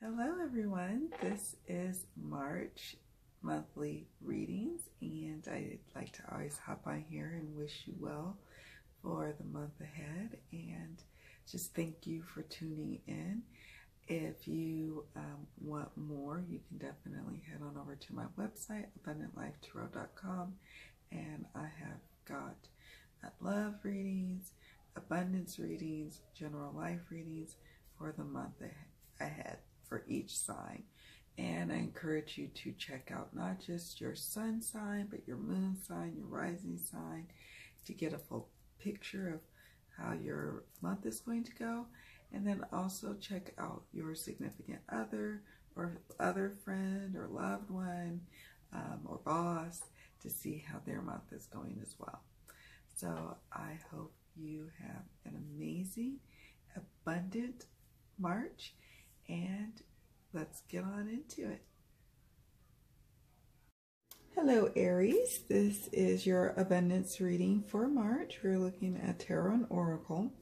Hello everyone, this is March monthly readings, and I'd like to always hop on here and wish you well for the month ahead and just thank you for tuning in. If you want more, you can definitely head on over to my website, abundantlifetarot.com, and I have got love readings, abundance readings, general life readings for the month ahead for each sign. And I encourage you to check out not just your sun sign, but your moon sign, your rising sign, to get a full picture of how your month is going to go. And then also check out your significant other or other friend or loved one or boss to see how their month is going as well. So I hope you have an amazing, abundant March, and let's get on into it. Hello Aries, this is your abundance reading for March. We're looking at Tarot and Oracle,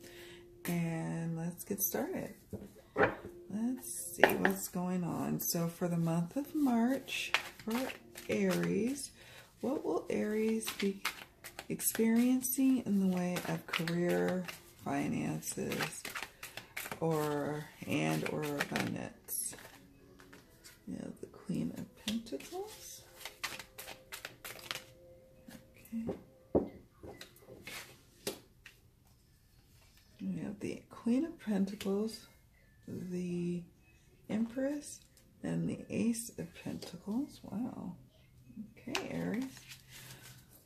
and let's get started. Let's see what's going on. So for the month of March for Aries, what will Aries be experiencing in the way of career, finances, or abundance? We have the Queen of Pentacles. Okay. We have the Queen of Pentacles, the Empress, and the Ace of Pentacles. Wow. Okay, Aries.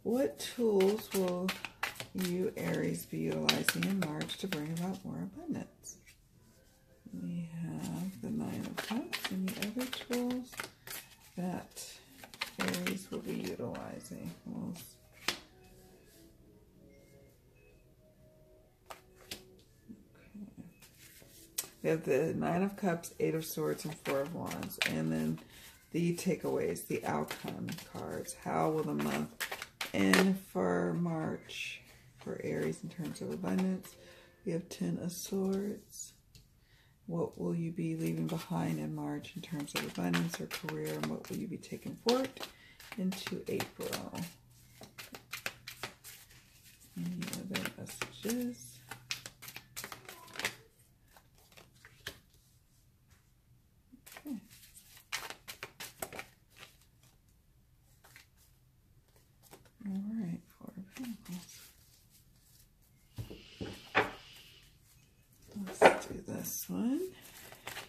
What tools will you, Aries, be utilizing in March to bring about more abundance? We have the Nine of Cups and the other tools that Aries will be utilizing. We have the Nine of Cups, Eight of Swords, and Four of Wands. And then the takeaways, the outcome cards. How will the month end for March for Aries in terms of abundance? We have Ten of Swords. What will you be leaving behind in March in terms of abundance or career? And what will you be taking forward into April? Any other messages? Okay. All right, Four of Pentacles. Let's do this one.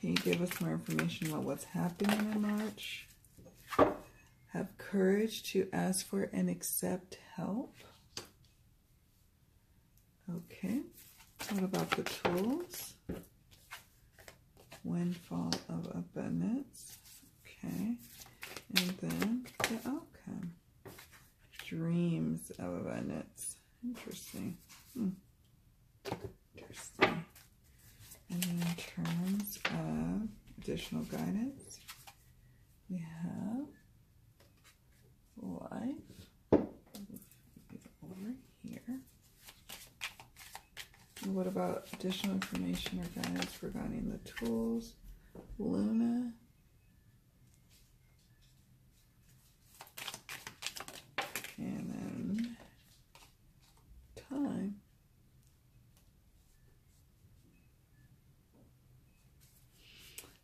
Can you give us more information about what's happening in March? Have courage to ask for and accept help. Okay. What about the tools? Windfall of abundance. Okay. And then the outcome. Dreams of abundance. Interesting. Interesting. And then in terms of additional guidance, we have life over here. And what about additional information or guidance regarding the tools? Luna. And then time.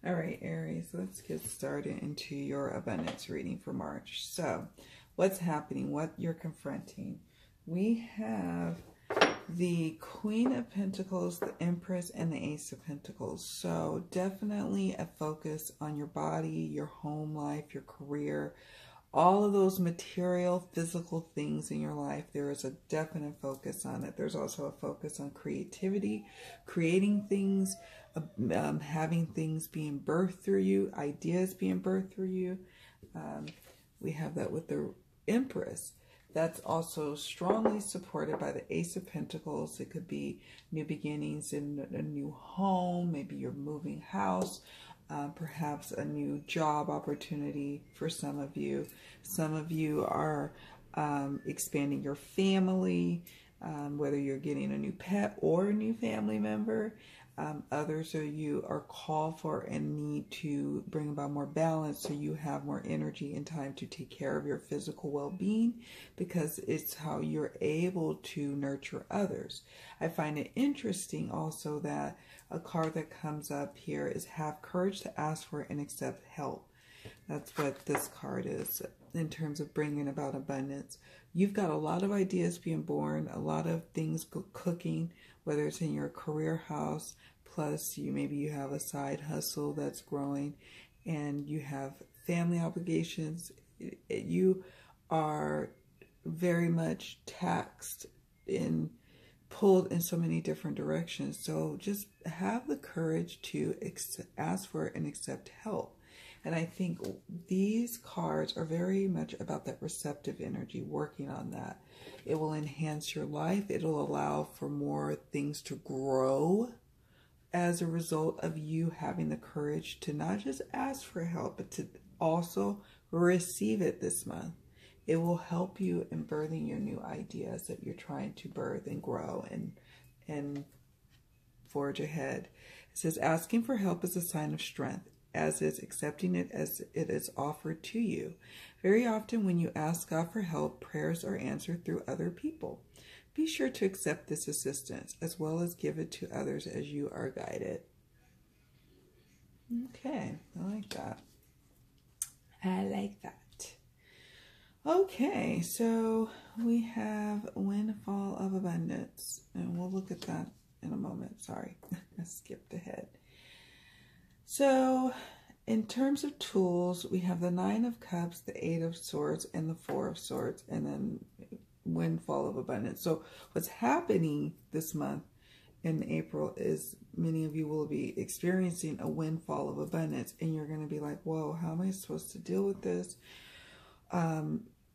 All right, Aries, let's get started into your abundance reading for March. So, what's happening? What you're confronting? We have the Queen of Pentacles, the Empress, and the Ace of Pentacles. So, definitely a focus on your body, your home life, your career, all of those material, physical things in your life. There is a definite focus on it. There's also a focus on creativity, creating things, having things being birthed through you, ideas being birthed through you. We have that with the Empress. That's also strongly supported by the Ace of Pentacles. It could be new beginnings in a new home. Maybe you're moving house. Perhaps a new job opportunity for some of you. Some of you are expanding your family. whether you're getting a new pet or a new family member. Others of you are called for and need to bring about more balance so you have more energy and time to take care of your physical well-being, because it's how you're able to nurture others. I find it interesting also that a card that comes up here is have courage to ask for and accept help. That's what this card is in terms of bringing about abundance. You've got a lot of ideas being born, a lot of things cooking, whether it's in your career house, plus maybe you have a side hustle that's growing, and you have family obligations. You are very much taxed and pulled in so many different directions. So just have the courage to ask for and accept help. And I think these cards are very much about that receptive energy, working on that. It will enhance your life. It'll allow for more things to grow as a result of you having the courage to not just ask for help, but to also receive it this month. It will help you in birthing your new ideas that you're trying to birth and grow and forge ahead. It says asking for help is a sign of strength, as is accepting it as it is offered to you. Very often when you ask God for help, prayers are answered through other people. Be sure to accept this assistance as well as give it to others as you are guided. Okay, I like that. I like that. Okay, so we have Windfall of Abundance, and we'll look at that in a moment. Sorry, I skipped ahead. So in terms of tools, we have the 9 of Cups, the 8 of Swords, and the 4 of Swords, and then Windfall of Abundance. So what's happening this month in April is many of you will be experiencing a windfall of abundance, and you're going to be like, whoa, how am I supposed to deal with this?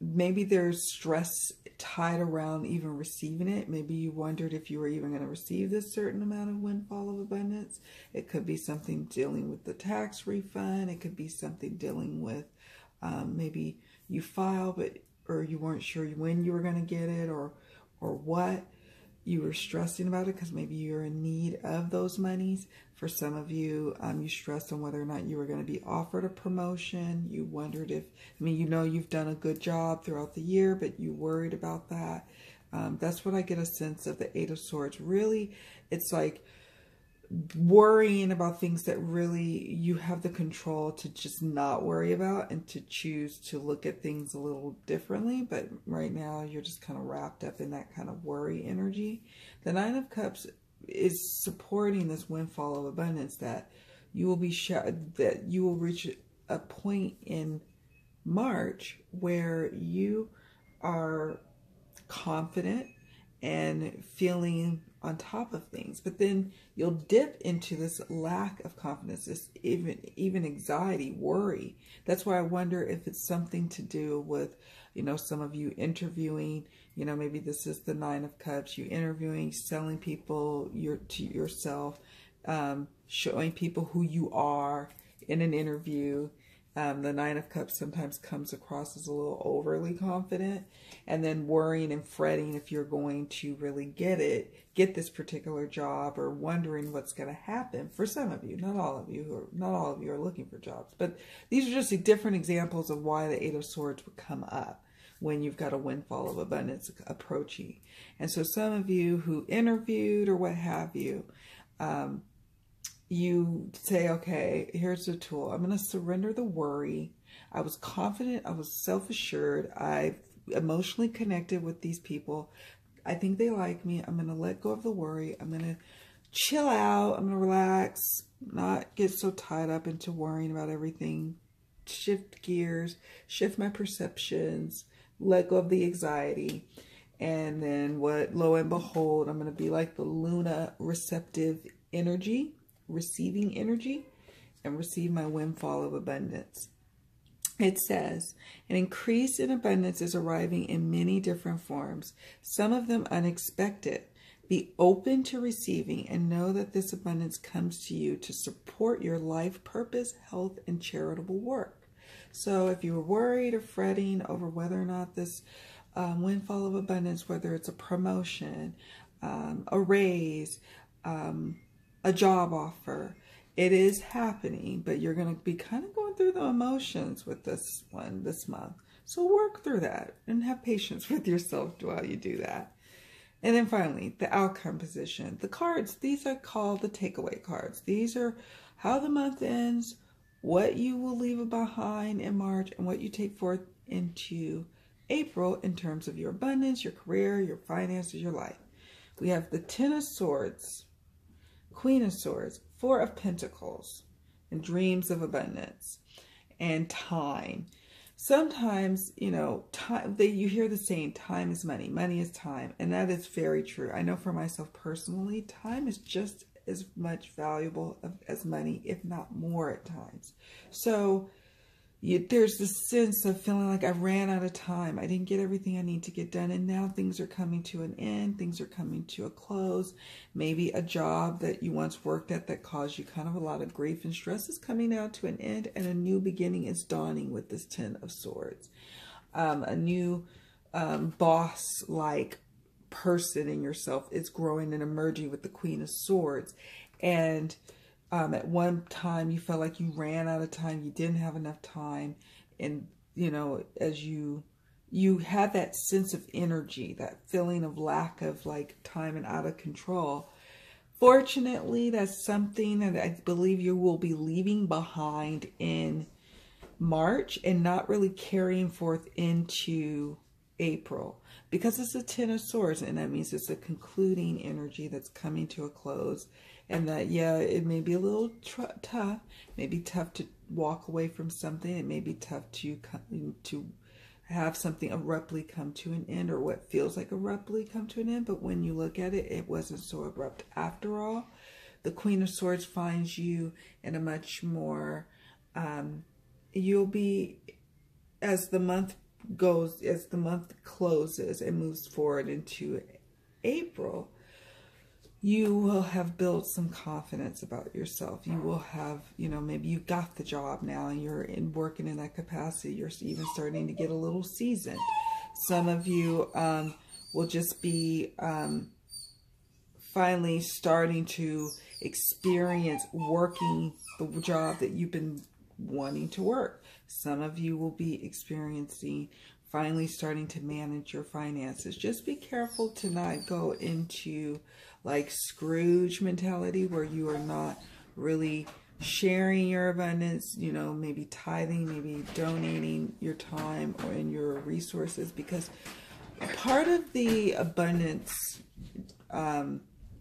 Maybe there's stress tied around even receiving it. Maybe you wondered if you were even going to receive this certain amount of windfall of abundance. It could be something dealing with the tax refund. It could be something dealing with maybe you filed, or you weren't sure when you were going to get it, or what. You were stressing about it because maybe you're in need of those monies. For some of you, you stressed on whether or not you were going to be offered a promotion. You wondered if, you've done a good job throughout the year, but you worried about that. That's what I get a sense of the 8 of Swords. Really, it's like worrying about things that really you have the control to just not worry about and to choose to look at things a little differently. But right now you're just kind of wrapped up in that kind of worry energy. The 9 of Cups is supporting this windfall of abundance, that you will be that you will reach a point in March where you are confident and feeling on top of things, but then you'll dip into this lack of confidence, this even anxiety, worry. That's why I wonder if it's something to do with, some of you interviewing, maybe this is the 9 of Cups, you interviewing, selling people to yourself, showing people who you are in an interview. The 9 of Cups sometimes comes across as a little overly confident, and then worrying and fretting if you're going to really get this particular job, or wondering what's going to happen. For some of you, not all of you are looking for jobs, but these are just different examples of why the 8 of Swords would come up when you've got a windfall of abundance approaching. And so some of you who interviewed or what have you, you say, okay, here's the tool. I'm going to surrender the worry. I was confident. I was self-assured. I emotionally connected with these people. I think they like me. I'm going to let go of the worry. I'm going to chill out. I'm going to relax, not get so tied up into worrying about everything. Shift gears, shift my perceptions, let go of the anxiety. And then lo and behold, I'm going to be like the Luna receptive energy, receiving energy, and receive my windfall of abundance. It says, an increase in abundance is arriving in many different forms, some of them unexpected. Be open to receiving and know that this abundance comes to you to support your life purpose, health, and charitable work. So if you were worried or fretting over whether or not this windfall of abundance, whether it's a promotion, a raise, a job offer. It is happening, but you're going to be kind of going through the emotions with this one this month. So work through that and have patience with yourself while you do that. And then finally, the outcome position. The cards, these are called the takeaway cards. These are how the month ends, what you will leave behind in March, and what you take forth into April in terms of your abundance, your career, your finances, your life. We have the Ten of Swords, Queen of Swords, Four of Pentacles, and dreams of abundance, and time. Sometimes, you know, time, you hear the saying, time is money, money is time, and that is very true. I know for myself personally, time is just as much valuable as money, if not more at times. So there's this sense of feeling like I ran out of time. I didn't get everything I need to get done. And now things are coming to an end. Things are coming to a close. Maybe a job that you once worked at that caused you kind of a lot of grief and stress is coming now to an end. And a new beginning is dawning with this Ten of Swords. A new boss-like person in yourself is growing and emerging with the Queen of Swords. And at one time you felt like you ran out of time, you didn't have enough time, and you know, as you had that sense of energy, that feeling of lack of like time and out of control. Fortunately, that's something that I believe you will be leaving behind in March and not really carrying forth into April, because it's a Ten of Swords, and that means it's a concluding energy that's coming to a close. And that, yeah, it may be a little tough. It may be tough to walk away from something. It may be tough to have something abruptly come to an end, or what feels like abruptly come to an end. But when you look at it, it wasn't so abrupt after all. The Queen of Swords finds you in a much more, you'll be, as the month goes, as the month closes and moves forward into April, you will have built some confidence about yourself. You will have, you know, maybe you got the job now and you're working in that capacity. You're even starting to get a little seasoned. Some of you will just be finally starting to experience working the job that you've been wanting to work. Some of you will be experiencing finally starting to manage your finances. Just be careful to not go into like Scrooge mentality, where you are not really sharing your abundance, you know, maybe tithing, maybe donating your time or in your resources, because part of the abundance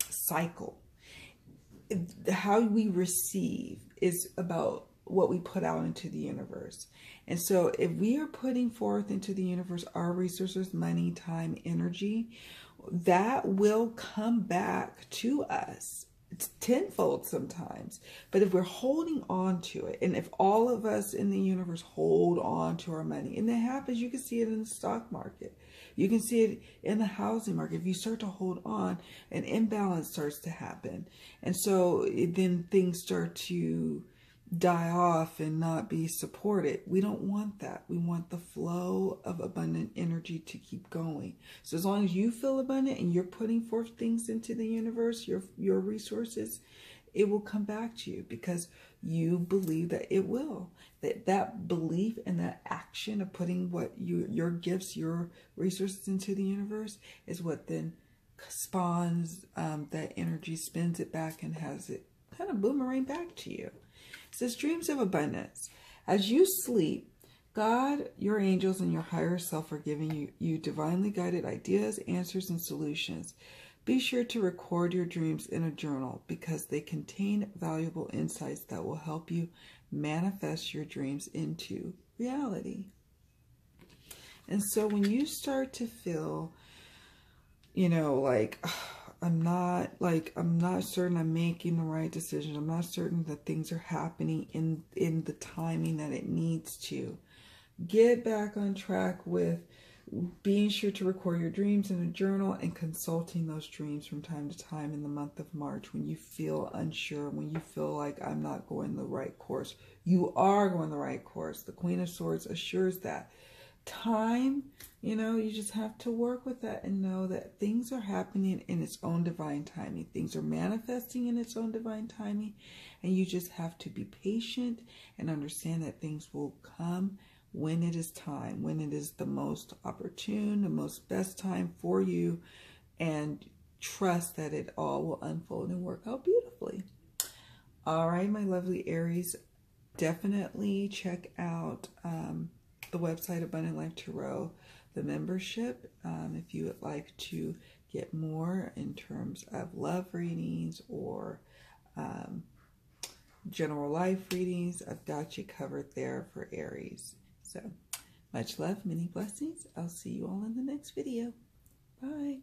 cycle, how we receive, is about what we put out into the universe. And so if we are putting forth into the universe our resources, money, time, energy, that will come back to us. It's tenfold sometimes. But if we're holding on to it, and if all of us in the universe hold on to our money, and that happens, you can see it in the stock market. You can see it in the housing market. If you start to hold on, an imbalance starts to happen. And so then things start to die off and not be supported. We don't want that. We want the flow of abundant energy to keep going. So as long as you feel abundant and you're putting forth things into the universe, your resources, it will come back to you, because you believe that it will. That belief and that action of putting what your gifts, your resources into the universe is what then spawns that energy, spins it back, and has it kind of boomerang back to you. It says dreams of abundance. As you sleep, God, your angels, and your higher self are giving you divinely guided ideas, answers, and solutions. Be sure to record your dreams in a journal, because they contain valuable insights that will help you manifest your dreams into reality. And so when you start to feel, you know, like, I'm not certain I'm making the right decision, I'm not certain that things are happening in the timing that it needs to, get back on track with being sure to record your dreams in a journal and consulting those dreams from time to time in the month of March, when you feel unsure, when you feel like I'm not going the right course. You are going the right course. The Queen of Swords assures that. time, you know, you just have to work with that and know that things are happening in its own divine timing. Things are manifesting in its own divine timing, and you just have to be patient and understand that things will come when it is time, when it is the most opportune, the most best time for you, and trust that it all will unfold and work out beautifully. All right, my lovely Aries, definitely check out the website Abundant Life Tarot, the membership, if you would like to get more in terms of love readings or general life readings. I've got you covered there for Aries. So much love, many blessings. I'll see you all in the next video. Bye.